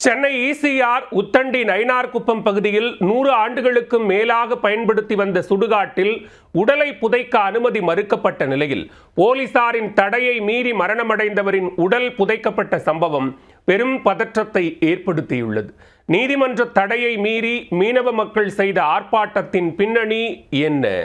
Chennai ECR Uthandi Nainarkuppam பகுதியில் 100 ஆண்டுகளுக்கும் மேலாக பயன்படுத்தி வந்த சுடுகாட்டில் உடலை புதைக்க அனுமதி மறுக்கப்பட்ட நிலையில் போலீசாரின் தடையை மீறி மரணமடைந்தவரின் உடல் புதைக்கப்பட்ட சம்பவம் பெரும் பதற்றத்தை ஏற்படுத்தியுள்ளது. நீதிமன்ற தடையை மீறி மீனவ மக்கள் செய்த ஆர்ப்பாட்டத்தின் பின்னணி என்ன?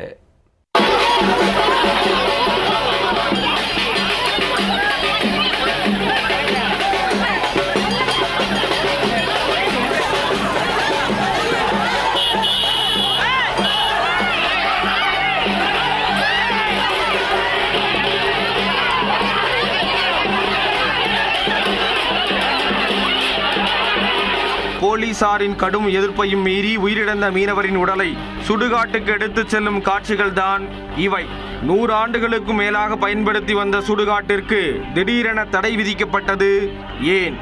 போலீசாரின் கடும் எதிர்ப்பையும் மீறி உயிரிழந்த மீனவரின் உடலை சுடுகாட்டுக்கு எடுத்துச் செல்லும் காட்சிகள்தான் இவை. 100 ஆண்டுகளுக்கும் மேலாக பயன்படுத்தி வந்த சுடுகாட்டிற்கு திடீரென தடை விதிக்கப்பட்டது ஏன்?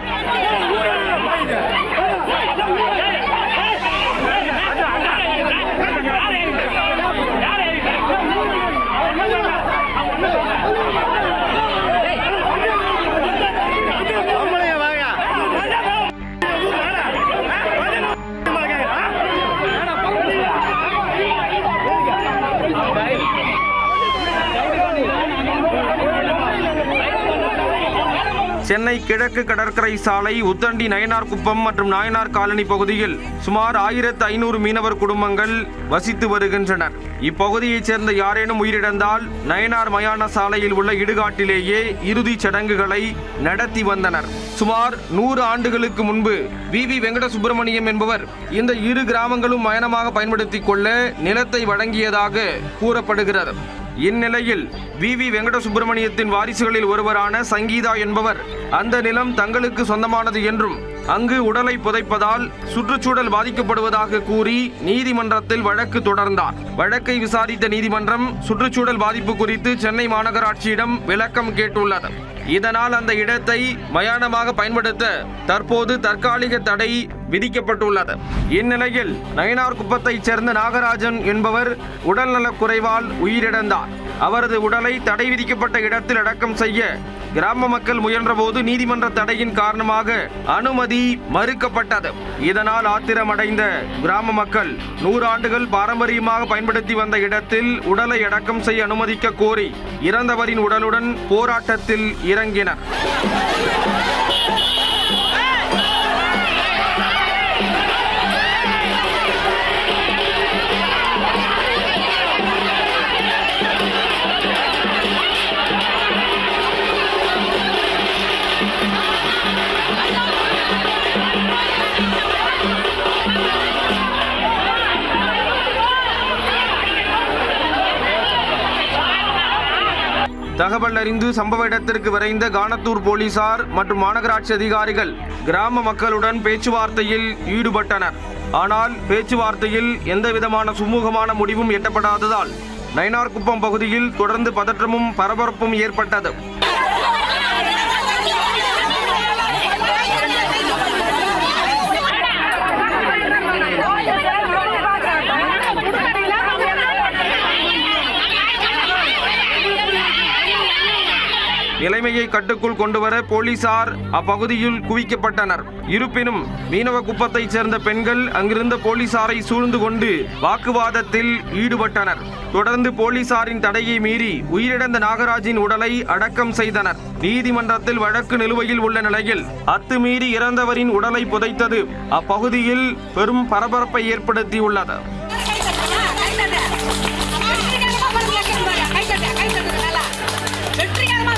சென்னை கிழக்கு கடற்கரை சாலை உத்தண்டி நயினார்குப்பம் மற்றும் நாயனார் காலனி பகுதியில் சுமார் 1500 மீனவர் குடும்பங்கள் வசித்து வருகின்றனர். இப்பகுதியைச் சேர்ந்த யாரேனும் உயிரிழந்தால் நயனார் மயான சாலையில் உள்ள இடுகாட்டிலேயே இறுதி சடங்குகளை நடத்தி வந்தனர். சுமார் 100 ஆண்டுகளுக்கு முன்பு VV வெங்கட சுப்பிரமணியம் என்பவர் இந்த இரு கிராமங்களும் மயானமாக பயன்படுத்திக் கொள்ள நிலத்தை வழங்கியதாக கூறப்படுகிறது. இந்நிலையில் VV வெங்கட சுப்பிரமணியத்தின் வாரிசுகளில் ஒருவரான சங்கீதா என்பவர் அந்த நிலம் தங்களுக்கு சொந்தமானது என்றும் அங்கு உடலை புதைப்பதால் சுற்றுச்சூழல் பாதிக்கப்படுவதாக கூறி நீதிமன்றத்தில் வழக்கு தொடர்ந்தார். வழக்கை விசாரித்த நீதிமன்றம் சுற்றுச்சூழல் பாதிப்பு குறித்து சென்னை மாநகராட்சியிடம் விளக்கம் கேட்டுள்ளது. இதனால் அந்த இடத்தை மயானமாக பயன்படுத்த தற்போது தற்காலிக தடை விதிக்கப்பட்டுள்ளது. இந்நிலையில் நயினார்குப்பத்தைச் சேர்ந்த நாகராஜன் என்பவர் உடல்நலக் குறைவால் உயிரிழந்தார். அவரது உடலை தடை விதிக்கப்பட்ட இடத்தில் அடக்கம் செய்ய கிராம மக்கள் முயன்றபோது நீதிமன்ற தடையின் காரணமாக அனுமதி மறுக்கப்பட்டது. இதனால் ஆத்திரமடைந்த கிராம மக்கள் 100 ஆண்டுகள் பாரம்பரியமாக பயன்படுத்தி வந்த இடத்தில் உடலை அடக்கம் செய்ய அனுமதிக்க கோரி இறந்தவரின் உடலுடன் போராட்டத்தில் இறங்கினர். தகவல் அறிந்து சம்பவ இடத்திற்கு விரைந்த கானத்தூர் போலீசார் மற்றும் மாநகராட்சி அதிகாரிகள் கிராம மக்களுடன் பேச்சுவார்த்தையில் ஈடுபட்டனர். ஆனால் பேச்சுவார்த்தையில் எந்தவிதமான சுமூகமான முடிவும் எட்டப்படாததால் நயினார்குப்பம் பகுதியில் தொடர்ந்து பதற்றமும் பரபரப்பும் ஏற்பட்டது. நிலைமையை கட்டுக்குள் கொண்டுவர போலீசார் அப்பகுதியில் குவிக்கப்பட்டனர். இருப்பினும் மீனவ குப்பத்தைச் சேர்ந்த பெண்கள் அங்கிருந்த போலீசாரை சூழ்ந்து கொண்டு வாக்குவாதத்தில் ஈடுபட்டனர். தொடர்ந்து போலீசாரின் தடையை மீறி உயிரிழந்த நாகராஜின் உடலை அடக்கம் செய்தனர். நீதிமன்றத்தில் வழக்கு நிலுவையில் உள்ள நிலையில் அத்துமீறி இறந்தவரின் உடலை புதைத்தது அப்பகுதியில் பெரும் பரபரப்பை ஏற்படுத்தியுள்ளது. வெற்றிகரமாக